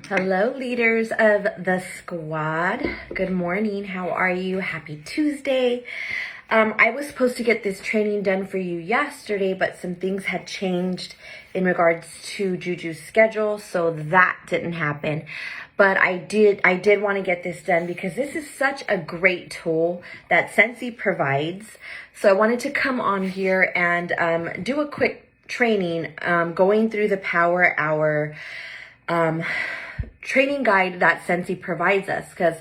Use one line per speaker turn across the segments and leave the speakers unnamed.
Hello, leaders of the squad. Good morning. How are you? Happy Tuesday. I was supposed to get this training done for you yesterday, but some things had changed in regards to Juju's schedule, so that didn't happen. But I did want to get this done because this is such a great tool that Scentsy provides. So I wanted to come on here and do a quick training, going through the Power Hour training guide that Scentsy provides us, because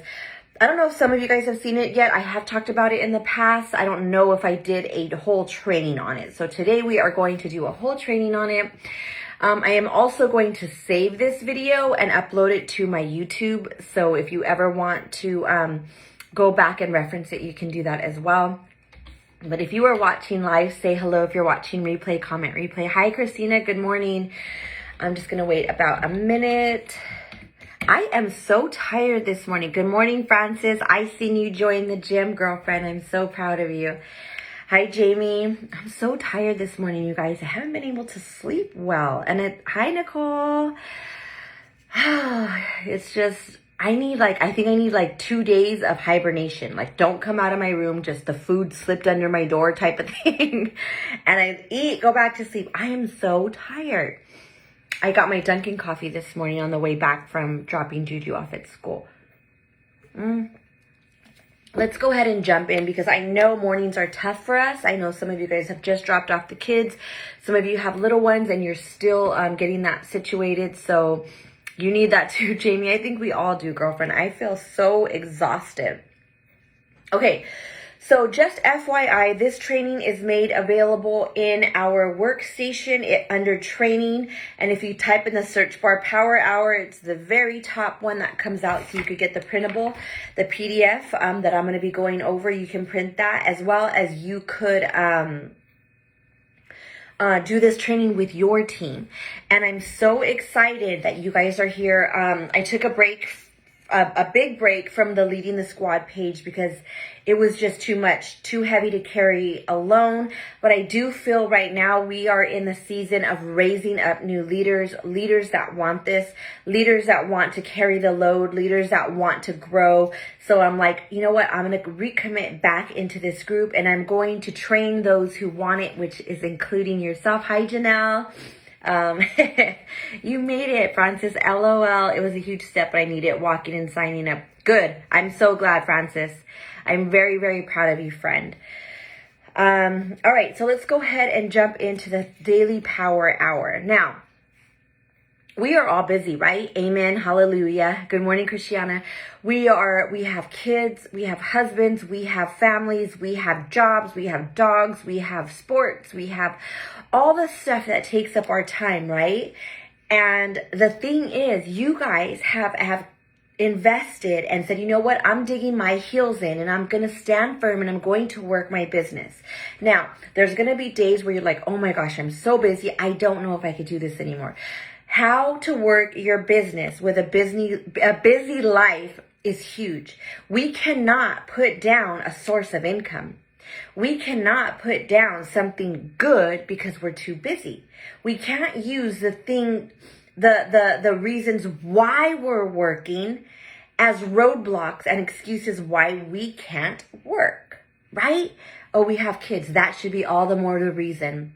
I don't know if some of you guys have seen it yet. I have talked about it in the past. I don't know if I did a whole training on it. So today we are going to do a whole training on it. I am also going to save this video and upload it to my YouTube. So if you ever want to go back and reference it, you can do that as well. But if you are watching live, say hello. If you're watching replay, comment replay. Hi, Christina. Good morning. I'm just going to wait about a minute. I am so tired this morning. Good morning, Francis. I seen you join the gym, girlfriend. I'm so proud of you. Hi, Jamie. I'm so tired this morning, you guys. I haven't been able to sleep well. And hi, Nicole. It's just, I think I need like 2 days of hibernation. Like, don't come out of my room, just the food slipped under my door type of thing. And I eat, go back to sleep. I am so tired. I got my Dunkin' coffee this morning on the way back from dropping Juju off at school. Let's go ahead and jump in because I know mornings are tough for us. I know some of you guys have just dropped off the kids. Some of you have little ones and you're still getting that situated. So you need that too, Jamie. I think we all do, girlfriend. I feel so exhausted. Okay. So just FYI, this training is made available in our workstation under training. And if you type in the search bar Power Hour, it's the very top one that comes out. So you could get the printable, the PDF that I'm going to be going over. You can print that, as well as you could do this training with your team. And I'm so excited that you guys are here. I took a break, a big break from the Leading the Squad page because it was just too much, too heavy to carry alone. But I do feel right now we are in the season of raising up new leaders, leaders that want this, leaders that want to carry the load, leaders that want to grow. So I'm like, you know what? I'm going to recommit back into this group and I'm going to train those who want it, which is including yourself. Hi, Janelle. You made it, Francis. LOL. It was a huge step, but I need it. Walking and signing up. Good. I'm so glad, Francis. I'm very, very proud of you, friend. All right, so let's go ahead and jump into the daily Power Hour. Now, we are all busy, right? Amen. Hallelujah. Good morning, Christiana. We have kids, we have husbands, we have families, we have jobs, we have dogs, we have sports, we have all the stuff that takes up our time, right? And the thing is, you guys have invested and said, you know what, I'm digging my heels in and I'm going to stand firm and I'm going to work my business. Now, there's going to be days where you're like, oh my gosh, I'm so busy. I don't know if I could do this anymore. How to work your business with a busy life is huge. We cannot put down a source of income. We cannot put down something good because we're too busy. We can't use the reasons why we're working as roadblocks and excuses why we can't work, right? Oh, we have kids. That should be all the more the reason.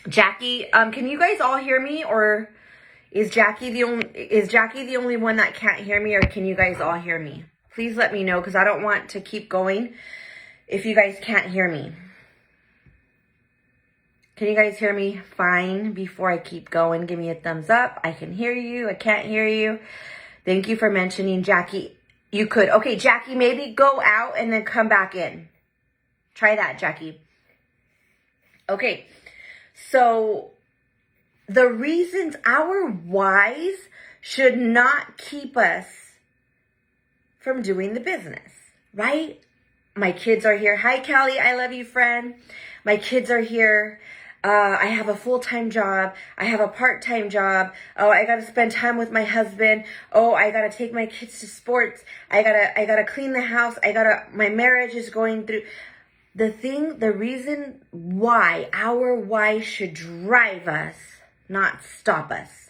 Jackie, can you guys all hear me, or is Jackie the only one that can't hear me, or can you guys all hear me? Please let me know, because I don't want to keep going if you guys can't hear me. Can you guys hear me fine before I keep going? Give me a thumbs up. I can hear you. I can't hear you. Thank you for mentioning, Jackie. You could. Okay, Jackie, maybe go out and then come back in. Try that, Jackie. Okay, so the reasons, our whys should not keep us from doing the business, right? My kids are here. Hi, Callie. I love you, friend. My kids are here. I have a full-time job. I have a part-time job. Oh, I got to spend time with my husband. Oh, I got to take my kids to sports. I got to clean the house. My marriage is going through. The reason why, our why should drive us, not stop us.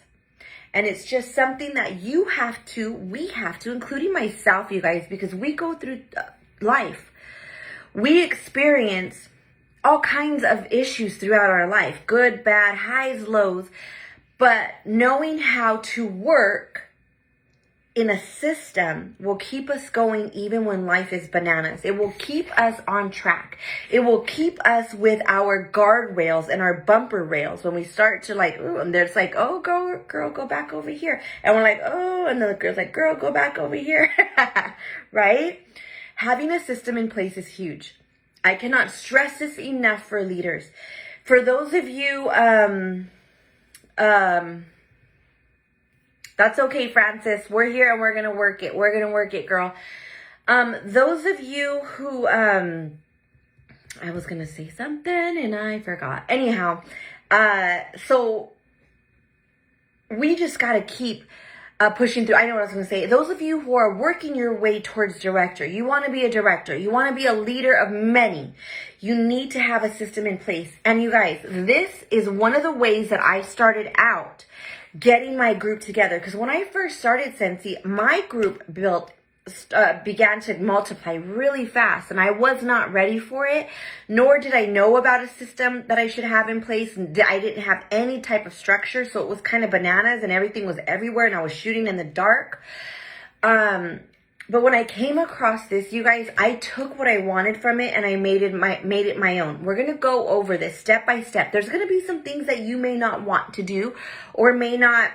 And it's just something that we have to, including myself, you guys, because we go through life. We experience all kinds of issues throughout our life, good, bad, highs, lows, but knowing how to work in a system will keep us going even when life is bananas. It will keep us on track. It will keep us with our guardrails and our bumper rails when we start to like, ooh, and there's like, oh, girl, go back over here. And we're like, oh, and the girl's like, girl, go back over here. Right? Having a system in place is huge. I cannot stress this enough for leaders. For those of you, that's okay, Francis. We're here and we're going to work it. We're going to work it, girl. Those of you who, I was going to say something and I forgot. Anyhow, so we just got to keep pushing through. I know what I was going to say. Those of you who are working your way towards director, you want to be a director, you want to be a leader of many, you need to have a system in place. And you guys, this is one of the ways that I started out getting my group together. Because when I first started Scentsy, my group began to multiply really fast, and I was not ready for it, nor did I know about a system that I should have in place. I didn't have any type of structure, so it was kind of bananas and everything was everywhere and I was shooting in the dark. But when I came across this, you guys, I took what I wanted from it and I made it my own. We're going to go over this step by step. There's going to be some things that you may not want to do or may not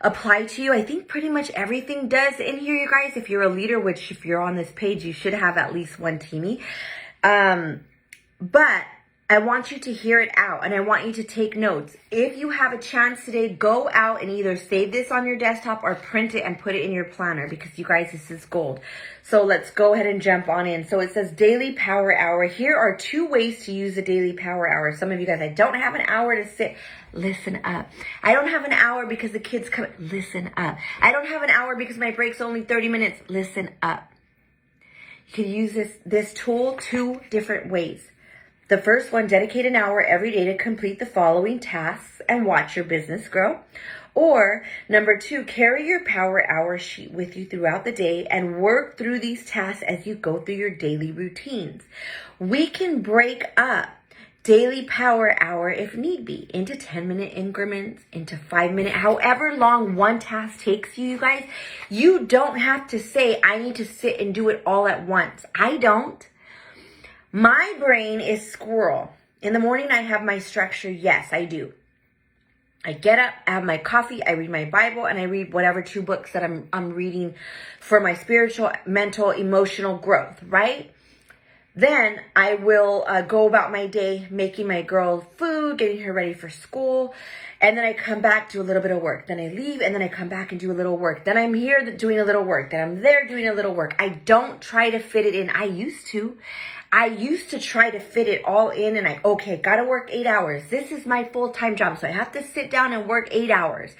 apply to you. I think pretty much everything does in here, you guys. If you're a leader, which if you're on this page, you should have at least one teamie. But I want you to hear it out and I want you to take notes. If you have a chance today, go out and either save this on your desktop or print it and put it in your planner, because you guys, this is gold. So let's go ahead and jump on in. So it says daily power hour. Here are 2 ways to use the daily power hour. Some of you guys, I don't have an hour to sit. Listen up. I don't have an hour because the kids come. Listen up. I don't have an hour because my break's only 30 minutes. Listen up. You can use this tool 2 different ways. The first one, dedicate an hour every day to complete the following tasks and watch your business grow. Or number 2, carry your power hour sheet with you throughout the day and work through these tasks as you go through your daily routines. We can break up daily power hour if need be into 10-minute increments, into 5-minute, however long one task takes you, you guys. You don't have to say, I need to sit and do it all at once. I don't. My brain is squirrel. In the morning, I have my structure. Yes, I do. I get up, I have my coffee, I read my Bible, and I read whatever 2 books that I'm reading for my spiritual, mental, emotional growth, right? Then I will go about my day, making my girl food, getting her ready for school. And then I come back, do a little bit of work. Then I leave, and then I come back and do a little work. Then I'm here doing a little work. Then I'm there doing a little work. I don't try to fit it in. I used to try to fit it all in, and gotta work 8 hours. This is my full-time job, so I have to sit down and work 8 hours.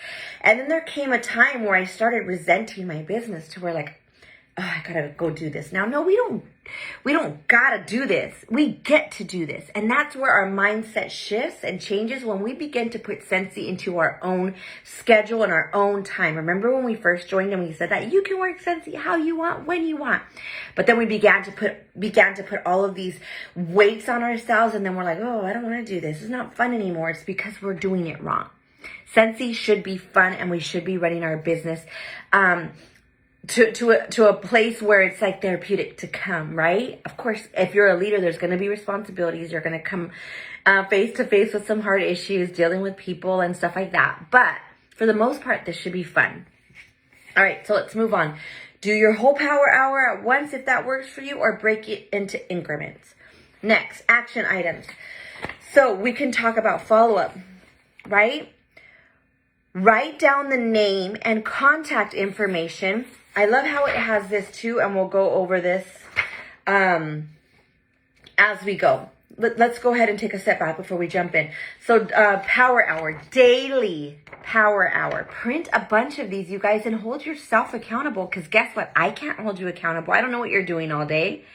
And then there came a time where I started resenting my business to where like, oh, I gotta go do this now. No, we don't gotta do this. We get to do this. And that's where our mindset shifts and changes when we begin to put Scentsy into our own schedule and our own time. Remember when we first joined and we said that you can work Scentsy how you want, when you want. But then we began to put all of these weights on ourselves, and then we're like, oh, I don't want to do this. It's not fun anymore. It's because we're doing it wrong. Scentsy should be fun, and we should be running our business to a place where it's like therapeutic to come, right? Of course, if you're a leader, there's going to be responsibilities. You're going to come face to face with some hard issues, dealing with people and stuff like that. But for the most part, this should be fun. All right, so let's move on. Do your whole power hour at once if that works for you, or break it into increments. Next, action items. So we can talk about follow-up, right? Write down the name and contact information. I love how it has this too, and we'll go over this as we go. Let's go ahead and take a step back before we jump in. So power hour, daily power hour. Print a bunch of these, you guys, and hold yourself accountable, because guess what? I can't hold you accountable. I don't know what you're doing all day,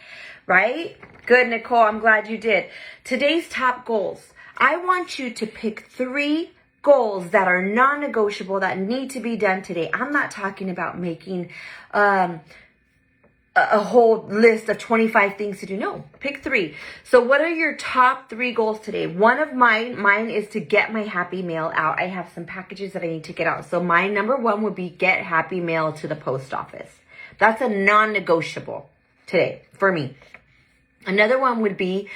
right? Good, Nicole. I'm glad you did. Today's top goals. I want you to pick 3 goals that are non-negotiable that need to be done today. I'm not talking about making a whole list of 25 things to do. No, pick 3. So what are your top 3 goals today? One of mine is to get my Happy Mail out. I have some packages that I need to get out. So my number 1 would be get Happy Mail to the post office. That's a non-negotiable today for me. Another one would be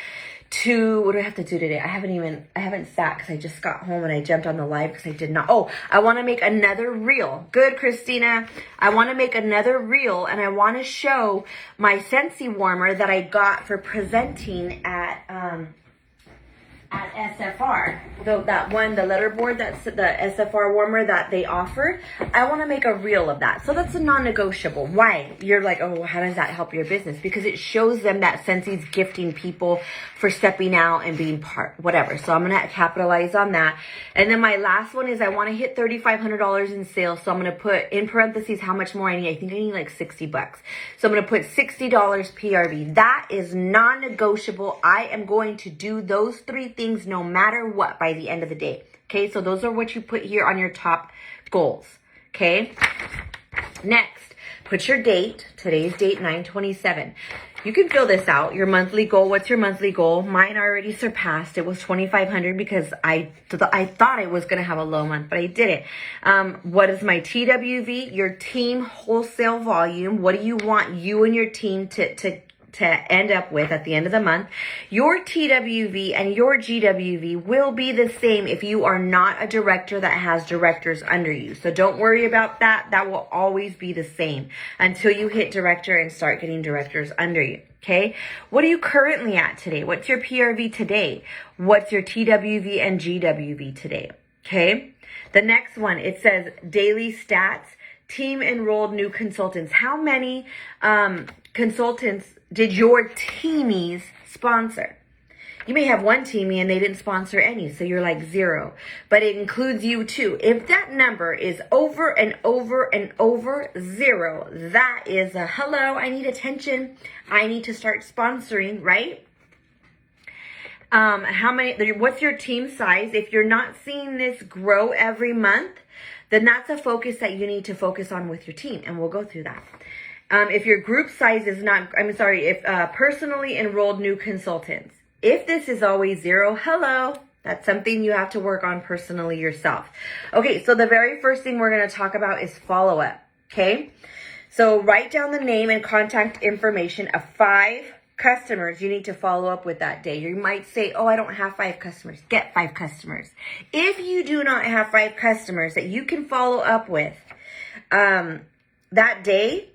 to, what do I have to do today? I haven't sat because I just got home and I jumped on the live because I did not. Oh, I want to make another reel. Good, Christina. I want to make another reel and I want to show my Scentsy warmer that I got for presenting at SFR. Though that one, the letterboard, that's the SFR warmer that they offered. I want to make a reel of that. So that's a non-negotiable. Why? You're like, oh, how does that help your business? Because it shows them that Scentsy's gifting people for stepping out and being part, whatever. So I'm going to capitalize on that. And then my last one is I want to hit $3,500 in sales. So I'm going to put in parentheses how much more I need. I think I need like $60. So I'm going to put $60 PRV. That is non-negotiable. I am going to do those 3 things no matter what by the end of the day. Okay, so those are what you put here on your top goals. Okay, next, put your date. Today's date, 9/27. You can fill this out. Your monthly goal. What's your monthly goal? Mine already surpassed. It was 2,500 because I thought I was going to have a low month, but I didn't. What is my TWV? Your team wholesale volume. What do you want you and your team to end up with at the end of the month? Your TWV and your GWV will be the same if you are not a director that has directors under you. So don't worry about that. That will always be the same until you hit director and start getting directors under you. Okay. What are you currently at today? What's your PRV today? What's your TWV and GWV today? Okay. The next one, it says daily stats, team enrolled new consultants. How many consultants did your teamies sponsor? You may have one teamie and they didn't sponsor any, so you're like 0. But it includes you too. If that number is over and over and over 0, that is a hello, I need attention. I need to start sponsoring, right? What's your team size? If you're not seeing this grow every month, then that's a focus that you need to focus on with your team. And we'll go through that. If your group size is not, if personally enrolled new consultants, if this is always 0, hello, that's something you have to work on personally yourself. Okay, so the very first thing we're going to talk about is follow-up, okay? So write down the name and contact information of 5 customers you need to follow up with that day. You might say, oh, I don't have 5 customers. Get 5 customers. If you do not have 5 customers that you can follow up with that day,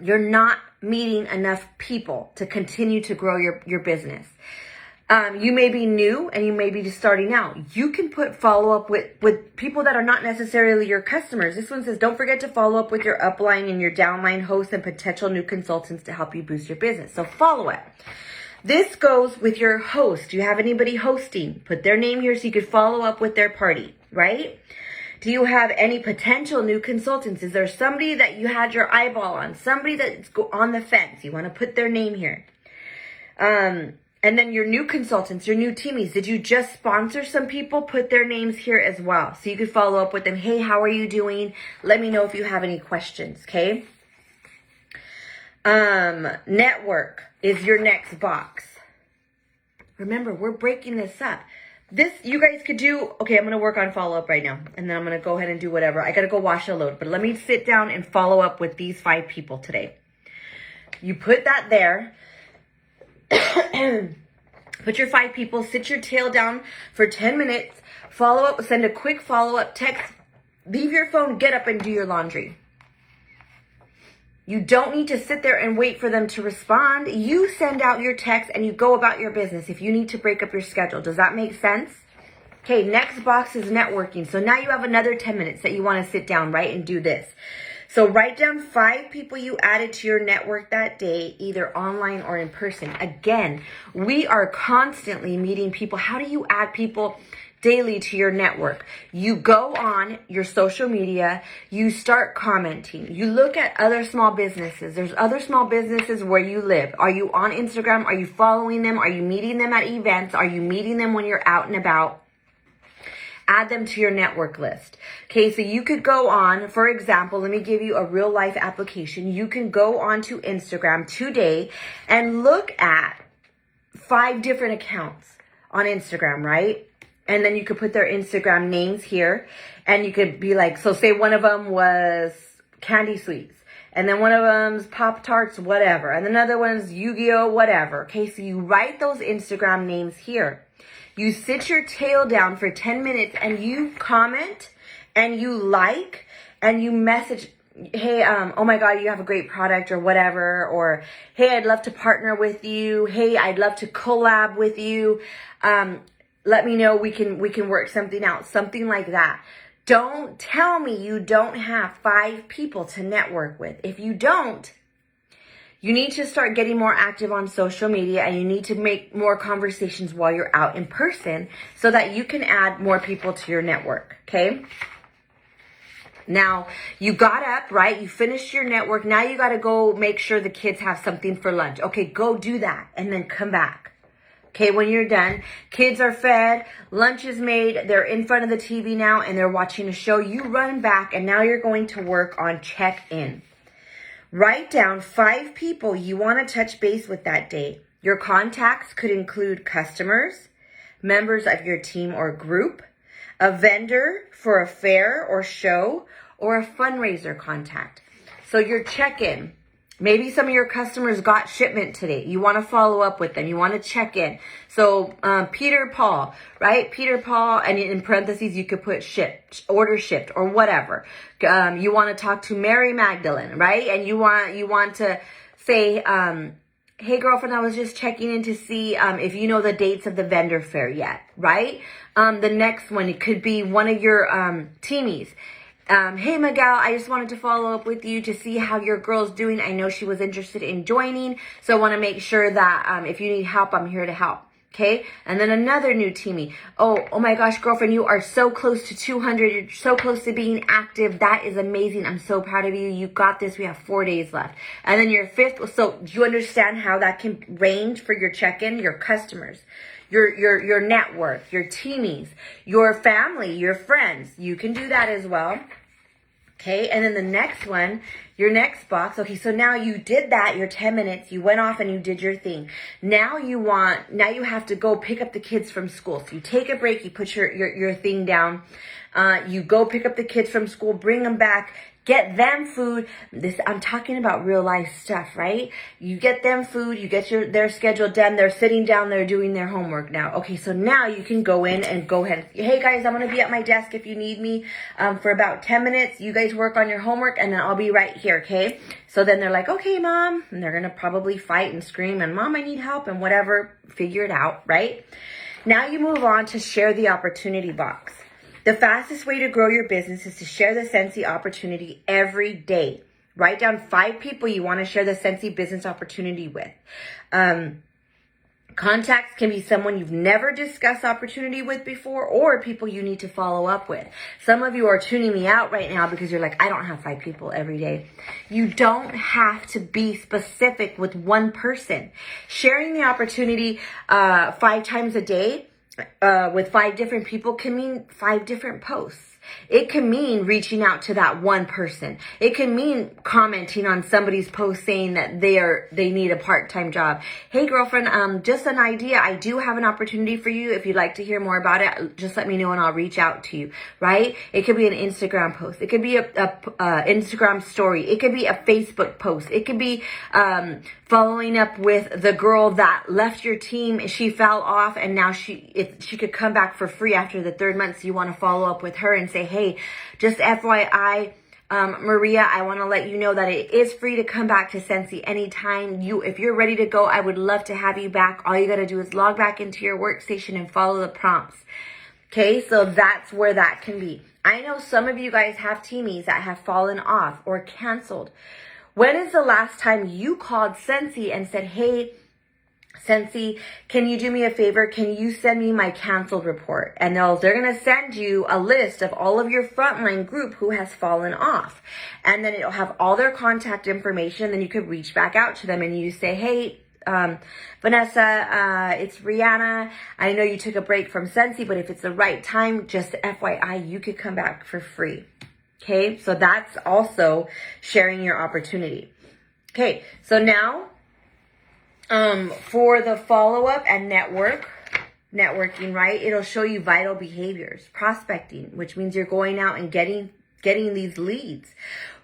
you're not meeting enough people to continue to grow your business. You may be new and you may be just starting out. You can put follow up with people that are not necessarily your customers. This one says, don't forget to follow up with your upline and your downline hosts and potential new consultants to help you boost your business. So follow up. This goes with your host. Do you have anybody hosting? Put their name here so you could follow up with their party, right? Do you have any potential new consultants? Is there somebody that you had your eyeball on? Somebody that's on the fence? You want to put their name here. And then your new consultants, your new teamies. Did you just sponsor some people? Put their names here as well. So you could follow up with them. Hey, how are you doing? Let me know if you have any questions, okay? Network is your next box. Remember, we're breaking this up. This, you guys could do, okay, I'm going to work on follow-up right now. And then I'm going to go ahead and do whatever. I got to go wash a load. But let me sit down and follow up with these 5 people today. You put that there. Put your 5 people. Sit your tail down for 10 minutes. Follow up. Send a quick follow-up text. Leave your phone. Get up and do your laundry. You don't need to sit there and wait for them to respond. You send out your text and you go about your business if you need to break up your schedule. Does that make sense? Okay, next box is networking. So now you have another 10 minutes that you want to sit down, right, and do this. So write down 5 people you added to your network that day, either online or in person. Again, we are constantly meeting people. How do you add people daily to your network? You go on your social media, you start commenting, you look at other small businesses. There's other small businesses where you live. Are you on Instagram? Are you following them? Are you meeting them at events? Are you meeting them when you're out and about? add them to your network list. Okay, so you could go on, for example, let me give you a real life application. You can go onto Instagram today and look at 5 different accounts on Instagram, right? And then you could put their Instagram names here, and you could be like, so say one of them was Candy Sweets, and then one of them's Pop Tarts, whatever, and another one's Yu-Gi-Oh, whatever. Okay, so you write those Instagram names here. You sit your tail down for 10 minutes and you comment and you like and you message, hey, oh my God, you have a great product or whatever, or hey, I'd love to partner with you. Hey, I'd love to collab with you. Let me know, we can work something out, something like that. Don't tell me you don't have 5 people to network with. If you don't, you need to start getting more active on social media, and you need to make more conversations while you're out in person so that you can add more people to your network, okay? Now, you got up, right? You finished your network. Now you got to go make sure the kids have something for lunch. Okay, go do that and then come back. Okay, when you're done, kids are fed, lunch is made, they're in front of the TV now and they're watching a show. You run back and now you're going to work on check-in. Write down 5 people you want to touch base with that day. Your contacts could include customers, members of your team or group, a vendor for a fair or show, or a fundraiser contact. So your check-in. Maybe some of your customers got shipment today. You want to follow up with them. You want to check in. So Peter Paul, right? Peter Paul, and in parentheses you could put shipped, order shipped, or whatever. You want to talk to Mary Magdalene, right? And you want to say, hey girlfriend, I was just checking in to see if you know the dates of the vendor fair yet, right? The next one, it could be one of your teamies. Hey Miguel, I just wanted to follow up with you to see how your girl's doing. I know she was interested in joining, so I want to make sure that if you need help, I'm here to help. Okay? And then another new teamie. Oh my gosh, girlfriend, you are so close to 200. You're so close to being active. That is amazing. I'm so proud of you. You got this. We have 4 days left. And then your 5th. So do you understand how that can range for your check-in? Your customers, your network, your teamies, your family, your friends. You can do that as well. Okay, and then the next one, your next box. Okay, so now you did that, your 10 minutes, you went off and you did your thing. Now you have to go pick up the kids from school. So you take a break, you put your thing down, you go pick up the kids from school, bring them back, get them food. I'm talking about real life stuff, right? You get them food, you get their schedule done, they're sitting down, they're doing their homework now. Okay, so now you can go in and go ahead. Hey guys, I'm going to be at my desk if you need me for about 10 minutes. You guys work on your homework and then I'll be right here, okay? So then they're like, okay, mom. And they're going to probably fight and scream and mom, I need help and whatever. Figure it out, right? Now you move on to share the opportunity box. The fastest way to grow your business is to share the Scentsy opportunity every day. Write down 5 people you want to share the Scentsy business opportunity with. Contacts can be someone you've never discussed opportunity with before, or people you need to follow up with. Some of you are tuning me out right now because you're like, I don't have 5 people every day. You don't have to be specific with one person. Sharing the opportunity 5 times a day with 5 different people can mean 5 different posts. It can mean reaching out to that one person. It can mean commenting on somebody's post saying that they need a part-time job. Hey girlfriend, just an idea. I do have an opportunity for you. If you'd like to hear more about it, just let me know and I'll reach out to you, right? It could be an Instagram post. It could be a Instagram story. It could be a Facebook post. It could be following up with the girl that left your team. She fell off and now she could come back for free after the 3rd month. So you want to follow up with her and say, hey, just FYI, Maria, I want to let you know that it is free to come back to Scentsy anytime. If you're ready to go, I would love to have you back. All you got to do is log back into your workstation and follow the prompts. Okay, so that's where that can be. I know some of you guys have teamies that have fallen off or canceled. When is the last time you called Scentsy and said, hey, Scentsy, can you do me a favor? Can you send me my canceled report? And they're going to send you a list of all of your frontline group who has fallen off. And then it'll have all their contact information. Then you could reach back out to them and you say, hey, Vanessa, it's Rihanna. I know you took a break from Scentsy, but if it's the right time, just FYI, you could come back for free. Okay, so that's also sharing your opportunity. Okay, so now for the follow-up and networking, right? It'll show you vital behaviors, prospecting, which means you're going out and getting these leads,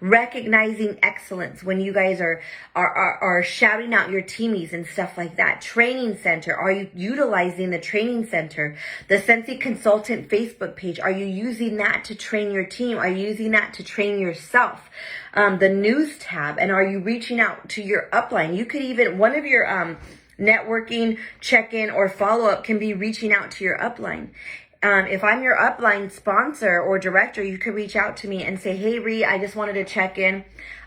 recognizing excellence when you guys are shouting out your teamies and stuff like that. Training center, are you utilizing the training center? The Scentsy Consultant Facebook page, are you using that to train your team? Are you using that to train yourself? The news tab, and are you reaching out to your upline? You could even, one of your networking check-in or follow-up can be reaching out to your upline. If I'm your upline sponsor or director, you could reach out to me and say, hey, Ree, I just wanted to check in.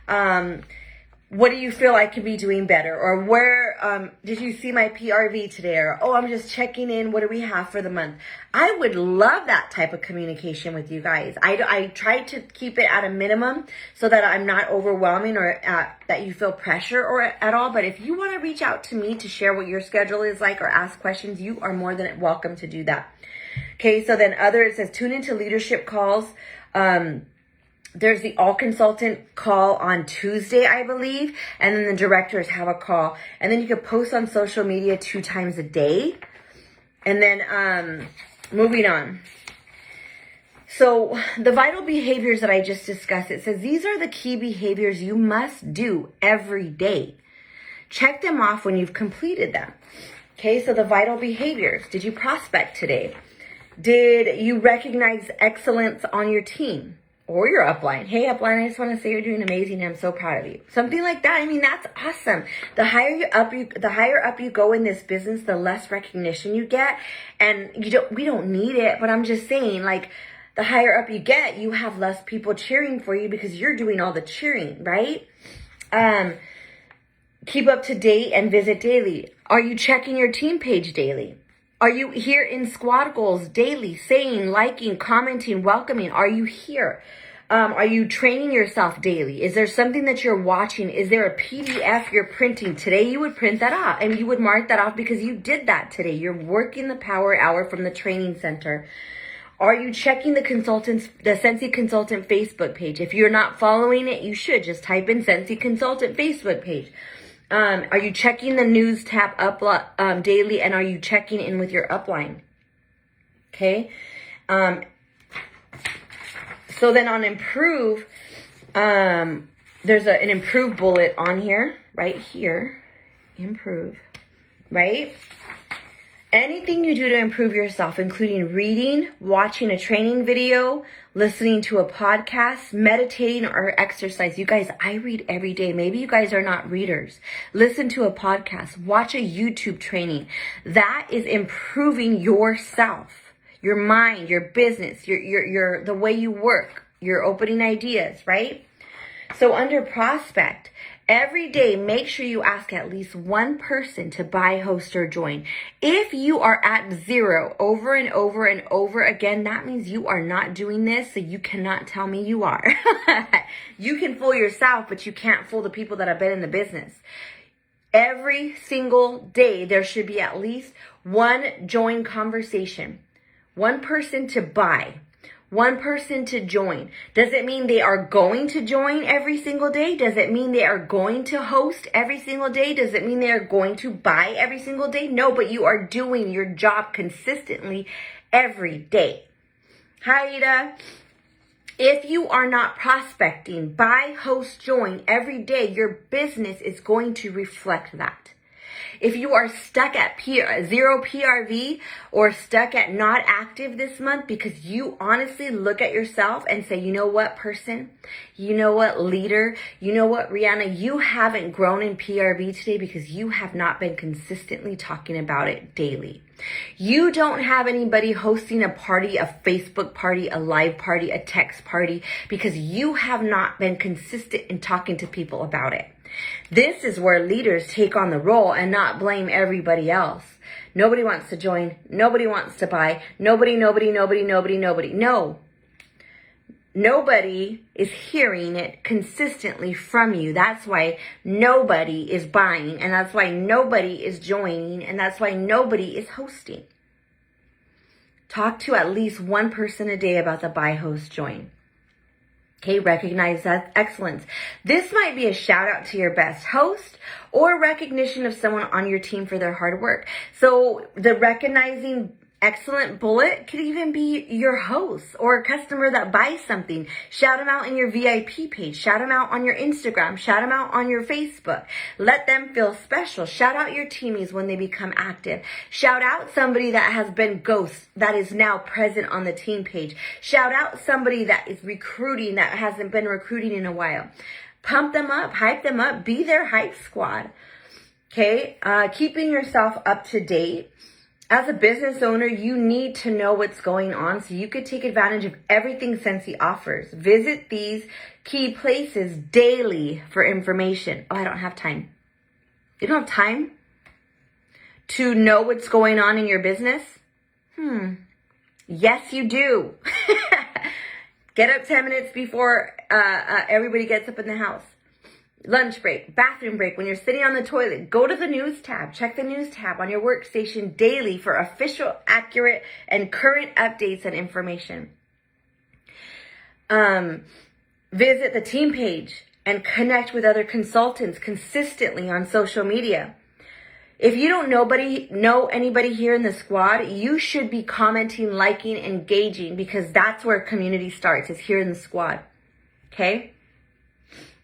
What do you feel I could be doing better? Or where, did you see my PRV today? Or, oh, I'm just checking in. What do we have for the month? I would love that type of communication with you guys. I try to keep it at a minimum so that I'm not overwhelming or that you feel pressure or at all. But if you want to reach out to me to share what your schedule is like or ask questions, you are more than welcome to do that. Okay, so then it says tune into leadership calls. There's the all consultant call on Tuesday, I believe. And then the directors have a call. And then you can post on social media 2 times a day. And then moving on. So the vital behaviors that I just discussed, it says these are the key behaviors you must do every day. Check them off when you've completed them. Okay, so the vital behaviors. Did you prospect today? Did you recognize excellence on your team or your upline? Hey, upline, I just want to say you're doing amazing. I'm so proud of you. Something like that. I mean, that's awesome. The higher up you go in this business, the less recognition you get. And we don't need it, but I'm just saying, like, the higher up you get, you have less people cheering for you because you're doing all the cheering, right? Keep up to date and visit daily. Are you checking your team page daily? Are you here in squad goals daily, saying, liking, commenting, welcoming? Are you here? Are you training yourself daily? Is there something that you're watching? Is there a PDF you're printing? Today you would print that off and you would mark that off because you did that today. You're working the power hour from the training center. Are you checking the Scentsy Consultant Facebook page? If you're not following it, you should just type in Scentsy Consultant Facebook page. Are you checking the news tab daily, and are you checking in with your upline? Okay. So then on improve, there's an improve bullet on here, right here. Improve, right? Anything you do to improve yourself, including reading, watching a training video, listening to a podcast, meditating, or exercise. You guys, I read every day. Maybe you guys are not readers. Listen to a podcast, watch a YouTube training. That is improving yourself, your mind, your business, your the way you work, your opening ideas, right? So under prospect, every day, make sure you ask at least one person to buy, host, or join. If you are at 0 over and over and over again, that means you are not doing this, so you cannot tell me you are. You can fool yourself, but you can't fool the people that have been in the business. Every single day, there should be at least one join conversation, one person to buy, one person to join. Does it mean they are going to join every single day? Does it mean they are going to host every single day? Does it mean they are going to buy every single day? No, but you are doing your job consistently every day. Hi, Ida. If you are not prospecting, buy, host, join every day, your business is going to reflect that. If you are stuck at 0 PRV or stuck at not active this month because you honestly look at yourself and say, you know what, person, you know what, leader, you know what, Rihanna, you haven't grown in PRV today because you have not been consistently talking about it daily. You don't have anybody hosting a party, a Facebook party, a live party, a text party because you have not been consistent in talking to people about it. This is where leaders take on the role and not blame everybody else. Nobody wants to join. Nobody wants to buy. Nobody. No. nobody is hearing it consistently from you. That's why nobody is buying, and that's why nobody is joining, and that's why nobody is hosting. Talk to at least one person a day about the buy, host, join. Okay, recognize that excellence. This might be a shout out to your best host or recognition of someone on your team for their hard work. So the recognizing excellent bullet could even be your host or a customer that buys something. Shout them out in your VIP page. Shout them out on your Instagram. Shout them out on your Facebook. Let them feel special. Shout out your teamies when they become active. Shout out somebody that has been ghost that is now present on the team page. Shout out somebody that is recruiting that hasn't been recruiting in a while. Pump them up, hype them up, be their hype squad. Okay, keeping yourself up to date. As a business owner, you need to know what's going on so you could take advantage of everything Scentsy offers. Visit these key places daily for information. Oh, I don't have time. You don't have time to know what's going on in your business? Yes, you do. Get up 10 minutes before everybody gets up in the house. Lunch break, bathroom break, when you're sitting on the toilet, go to the news tab. Check the news tab on your workstation daily for official, accurate, and current updates and information. Visit the team page and connect with other consultants consistently on social media. If you don't know anybody here in the squad, you should be commenting, liking, engaging, because that's where community starts, is here in the squad. Okay?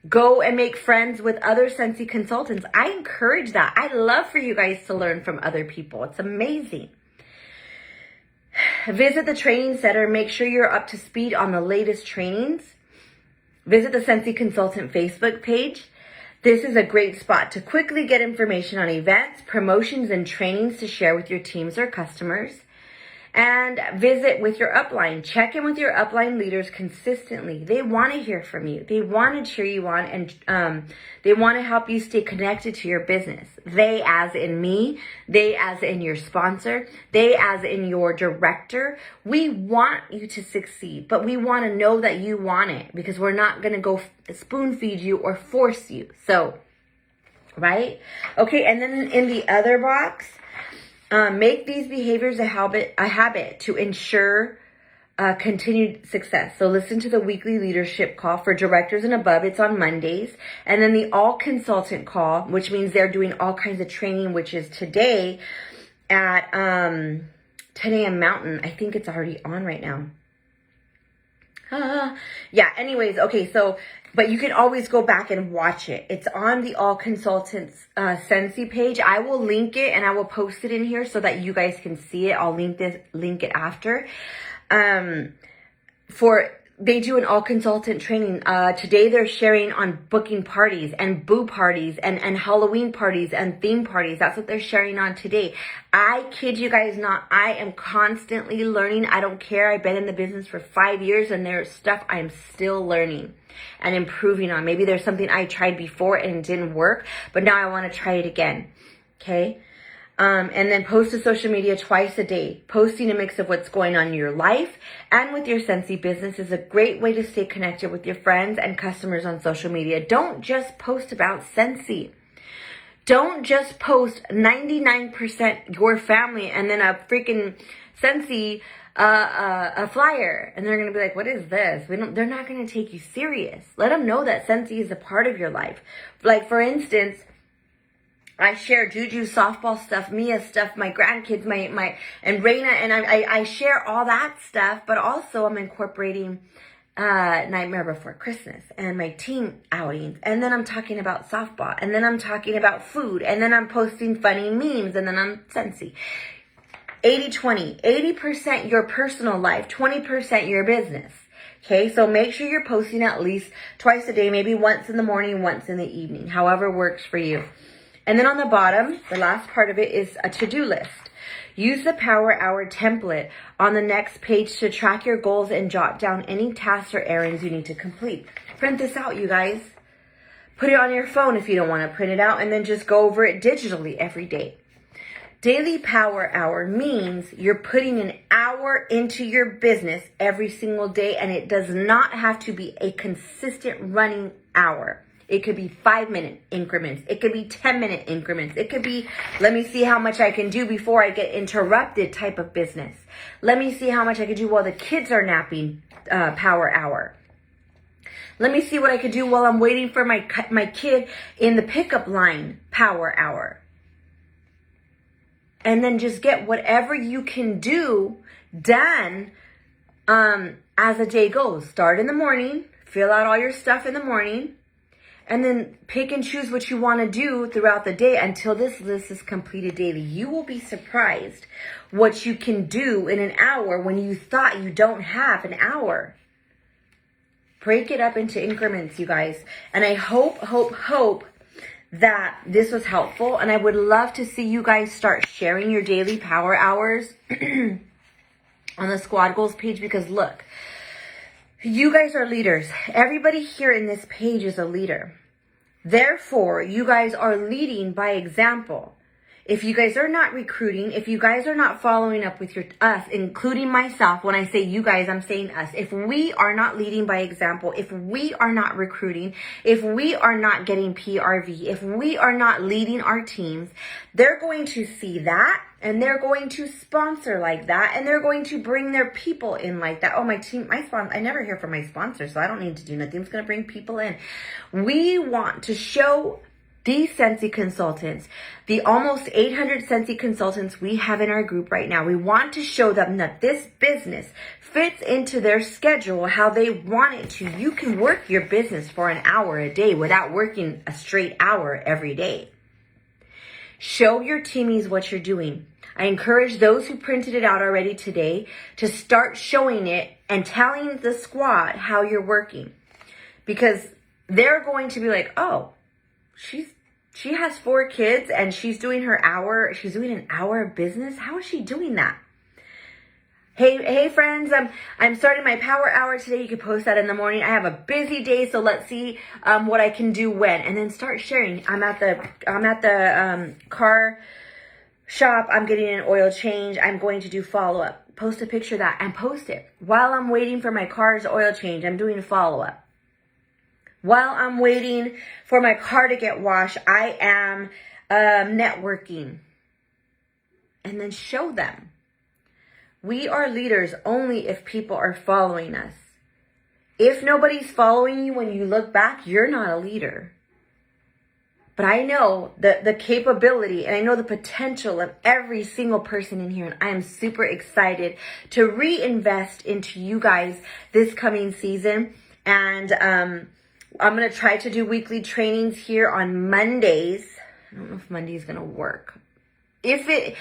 Go and make friends with other Scentsy consultants. I encourage that. I love for you guys to learn from other people. It's amazing. Visit the training center. Make sure you're up to speed on the latest trainings. Visit the Scentsy Consultant Facebook page. This is a great spot to quickly get information on events, promotions, and trainings to share with your teams or customers. And visit with your upline. Check in with your upline leaders consistently. They want to hear from you. They want to cheer you on, and they want to help you stay connected to your business. They as in me, they as in your sponsor, they as in your director. We want you to succeed, but we want to know that you want it, because we're not going to go spoon feed you or force you. So, right? Okay, and then in the other box, make these behaviors a habit to ensure continued success. So listen to the weekly leadership call for directors and above. It's on Mondays. And then the all consultant call, which means they're doing all kinds of training, which is today at 10 a.m. Mountain. I think it's already on right now. Yeah, anyways, okay, so, but you can always go back and watch it. It's on the All Consultants Scentsy page. I will link it and I will post it in here so that you guys can see it. I'll link it after. They do an all consultant training. Today they're sharing on booking parties and boo parties and Halloween parties and theme parties. That's what they're sharing on today. I kid you guys not. I am constantly learning. I don't care. I've been in the business for 5 years and there's stuff I'm still learning and improving on. Maybe there's something I tried before and it didn't work, but now I want to try it again. Okay. And then post to social media twice a day. Posting a mix of what's going on in your life and with your Scentsy business is a great way to stay connected with your friends and customers on social media. Don't just post about Scentsy. Don't just post 99% your family and then a freaking Scentsy a flyer, and they're going to be like, what is this? They're not going to take you serious. Let them know that Scentsy is a part of your life. Like, for instance, I share Juju softball stuff, Mia stuff, my grandkids, and Raina, and I share all that stuff, but also I'm incorporating Nightmare Before Christmas and my team outings, and then I'm talking about softball, and then I'm talking about food, and then I'm posting funny memes, and then I'm Scentsy. 80-20, 80% your personal life, 20% your business. Okay, so make sure you're posting at least twice a day, maybe once in the morning, once in the evening, however works for you. And then on the bottom, the last part of it is a to-do list. Use the Power Hour template on the next page to track your goals and jot down any tasks or errands you need to complete. Print this out, you guys. Put it on your phone if you don't want to print it out, and then just go over it digitally every day. Daily power hour means you're putting an hour into your business every single day, and it does not have to be a consistent running hour. It could be 5-minute increments. It could be 10-minute increments. It could be, let me see how much I can do before I get interrupted type of business. Let me see how much I can do while the kids are napping, power hour. Let me see what I could do while I'm waiting for my kid in the pickup line, power hour. And then just get whatever you can do done as the day goes. Start in the morning, fill out all your stuff in the morning, and then pick and choose what you want to do throughout the day until this list is completed daily. You will be surprised what you can do in an hour when you thought you don't have an hour. Break it up into increments, you guys. And I hope that this was helpful. And I would love to see you guys start sharing your daily power hours on the Squad Goals page, because look, you guys are leaders. Everybody here in this page is a leader. Therefore, you guys are leading by example. If you guys are not recruiting, if you guys are not following up with us, including myself, when I say you guys, I'm saying us. If we are not leading by example, if we are not recruiting, if we are not getting PRV, if we are not leading our teams, they're going to see that, and they're going to sponsor like that, and they're going to bring their people in like that. Oh, my team, I never hear from my sponsor, so I don't need to do nothing. I'm just going to bring people in. We want to show these Scentsy consultants, the almost 800 Scentsy consultants we have in our group right now, we want to show them that this business fits into their schedule how they want it to. You can work your business for an hour a day without working a straight hour every day. Show your teamies what you're doing. I encourage those who printed it out already today to start showing it and telling the squad how you're working, because they're going to be like, oh, she has 4 kids and she's doing an hour of business. How is she doing that? Hey friends, I'm starting my power hour today. You can post that in the morning. I have a busy day, so let's see what I can do when, and then start sharing. I'm at the car shop. I'm getting an oil change. I'm going to do follow up. Post a picture of that and post it. While I'm waiting for my car's oil change, I'm doing a follow up. While I'm waiting for my car to get washed, I am networking. And then show them. We are leaders only if people are following us. If nobody's following you when you look back, you're not a leader. But I know the capability and I know the potential of every single person in here. And I am super excited to reinvest into you guys this coming season. And I'm going to try to do weekly trainings here on Mondays. I don't know if Monday is going to work. I'm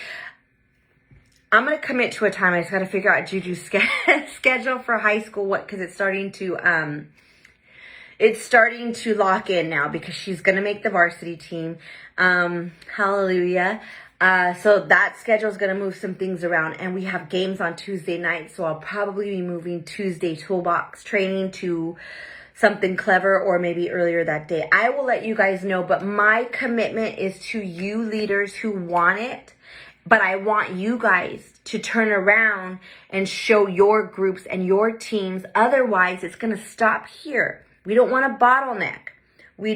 going to commit to a time. I just got to figure out Juju's schedule for high school. Because it's starting to lock in now, because she's going to make the varsity team. Hallelujah. So that schedule is going to move some things around, and we have games on Tuesday night. So I'll probably be moving Tuesday toolbox training to something clever, or maybe earlier that day. I will let you guys know, but my commitment is to you leaders who want it. But I want you guys to turn around and show your groups and your teams. Otherwise, it's going to stop here. We don't want a bottleneck. We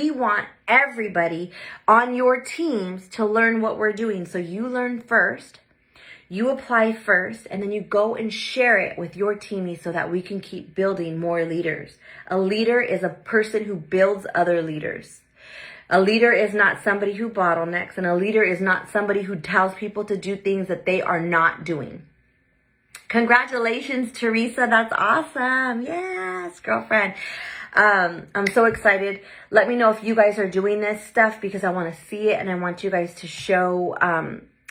want everybody on your teams to learn what we're doing. So you learn first. You apply first, and then you go and share it with your teamies so that we can keep building more leaders. A leader is a person who builds other leaders. A leader is not somebody who bottlenecks, and a leader is not somebody who tells people to do things that they are not doing. Congratulations, Teresa. That's awesome. Yes, girlfriend. I'm so excited. Let me know if you guys are doing this stuff, because I want to see it, and I want you guys to show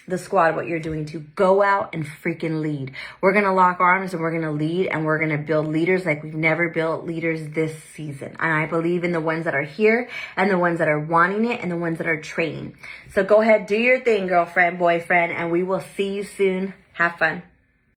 the squad what you're doing, to go out and freaking lead. We're going to lock arms and we're going to lead, and we're going to build leaders like we've never built leaders this season. And I believe in the ones that are here, and the ones that are wanting it, and the ones that are training. So go ahead, do your thing, girlfriend, boyfriend, and we will see you soon. Have fun.